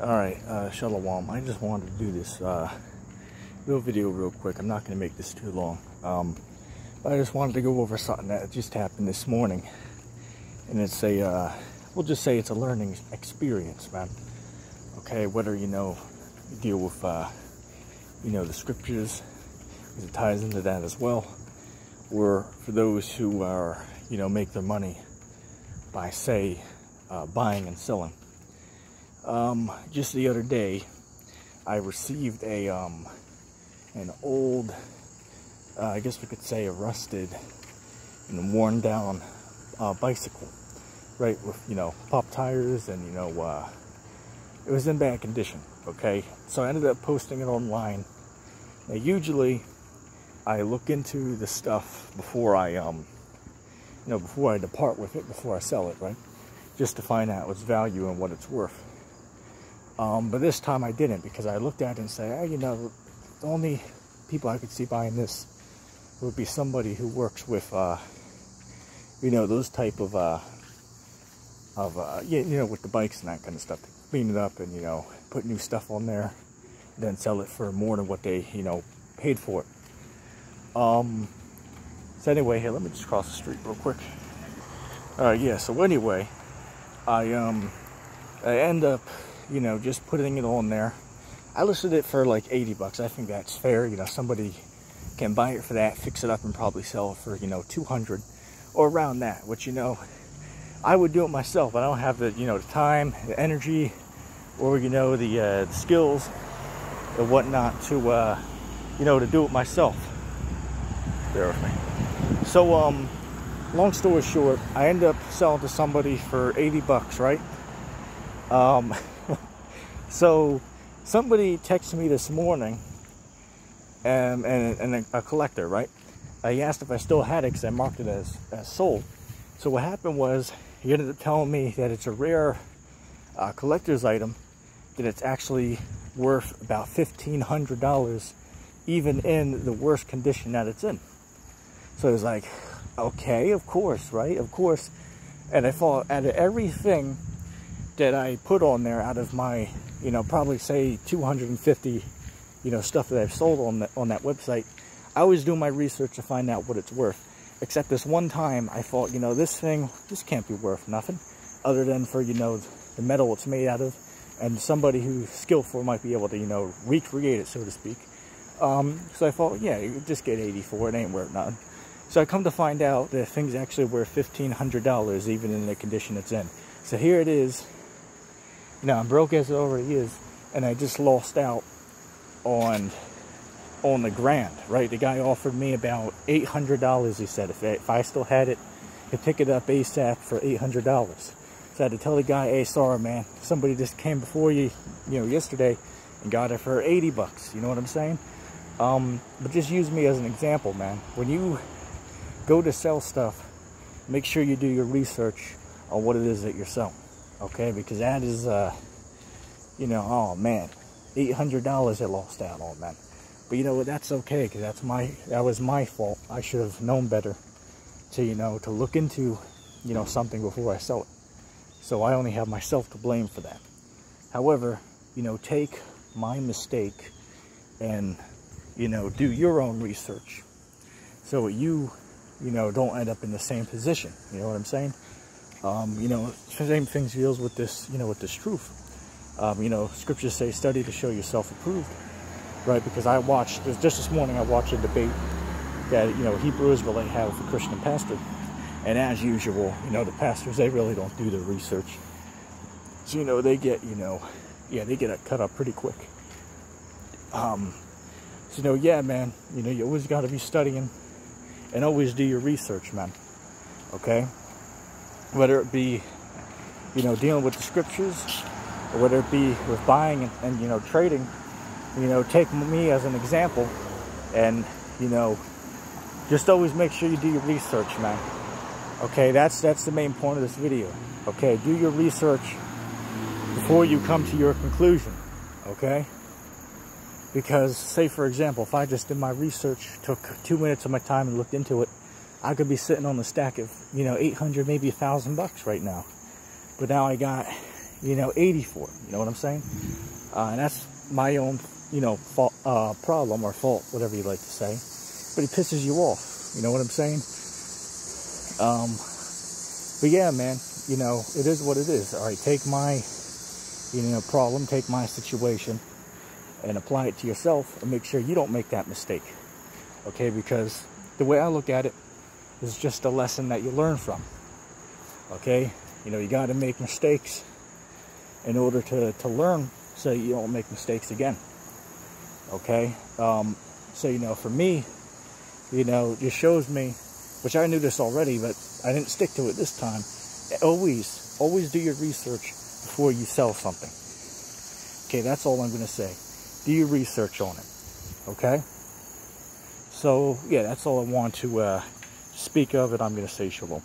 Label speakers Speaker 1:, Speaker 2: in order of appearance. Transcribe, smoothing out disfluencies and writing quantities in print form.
Speaker 1: Alright, Shalom. I just wanted to do this little video real quick. I'm not going to make this too long. But I just wanted to go over something that just happened this morning. And it's a, we'll just say it's a learning experience, man. Okay, whether, you deal with, the scriptures, because it ties into that as well. Or for those who are, make their money by, say, buying and selling. Just the other day, I received an old, I guess we could say a rusted and worn down bicycle, right, with, pop tires and, it was in bad condition, okay? So I ended up posting it online. Now, usually, I look into the stuff before I, before I depart with it, before I sell it, right? Just to find out its value and what it's worth. But this time I didn't, because I looked at it and said, the only people I could see buying this would be somebody who works with, those type of with the bikes and that kind of stuff. To clean it up and, put new stuff on there, then sell it for more than what they, paid for it. So anyway, here, let me just cross the street real quick. So anyway, I end up, just putting it on there. I listed it for like 80 bucks. I think that's fair. Somebody can buy it for that, fix it up, and probably sell it for, 200 or around that, which, I would do it myself. I don't have the, the time, the energy, or, the skills and whatnot to, to do it myself. Bear with me. So, long story short, I end up selling to somebody for 80 bucks, right? So somebody texted me this morning, and a collector, right? He asked if I still had it because I marked it as sold. So what happened was, he ended up telling me that it's a rare collector's item, that it's actually worth about $1,500, even in the worst condition that it's in. So it was like, okay, of course, right? Of course. And I thought, out of everything that I put on there, out of my, probably say 250, stuff that I've sold on that website, I always do my research to find out what it's worth. Except this one time, I thought, this thing just can't be worth nothing, other than for, the metal it's made out of, and somebody who's skillful might be able to, recreate it, so to speak. So I thought, yeah, you just get 80 for it, ain't worth nothing. So I come to find out that thing's actually worth $1,500, even in the condition it's in. So here it is. I'm broke as it already is, and I just lost out on the grand, right? The guy offered me about $800, he said. If I still had it, he'd pick it up ASAP for $800. So I had to tell the guy, hey, sorry, man. Somebody just came before you, yesterday and got it for 80 bucks. You know what I'm saying? But just use me as an example, man. When you go to sell stuff, make sure you do your research on what it is that you're selling. Okay, because that is, oh man, $800 I lost out on, man. But you know what, that's okay, because that was my fault. I should have known better to, to look into, something before I sell it. So I only have myself to blame for that. However, take my mistake and, do your own research. So you, don't end up in the same position. You know what I'm saying? Same things deals with this, with this truth. Scriptures say, study to show yourself approved, right? Because I watched, just this morning, I watched a debate that, Hebrew Israelite had with a Christian pastor. And as usual, the pastors, they really don't do their research. So, they get, they get cut up pretty quick. So, yeah, man, you always got to be studying and always do your research, man. Okay? Whether it be, dealing with the scriptures, or whether it be with buying and trading, take me as an example, and, just always make sure you do your research, man. Okay, that's the main point of this video. Okay, do your research before you come to your conclusion, okay? Because, say for example, if I just did my research, took 2 minutes of my time and looked into it, I could be sitting on the stack of, 800, maybe $1,000 right now. But now I got, 80 for. You know what I'm saying? And that's my own, fault, problem or fault, whatever you like to say. But it pisses you off. You know what I'm saying? But yeah, man, it is what it is. All right, take my, problem, take my situation and apply it to yourself and make sure you don't make that mistake. Okay, because the way I look at it is just a lesson that you learn from. Okay, you got to make mistakes in order to learn so you don't make mistakes again. Okay, so for me, just shows me, which I knew this already, but I didn't stick to it this time. Always do your research before you sell something. Okay, that's all I'm going to say. Do your research on it. Okay? So, yeah, that's all I want to speak of, and I'm going to say shalom.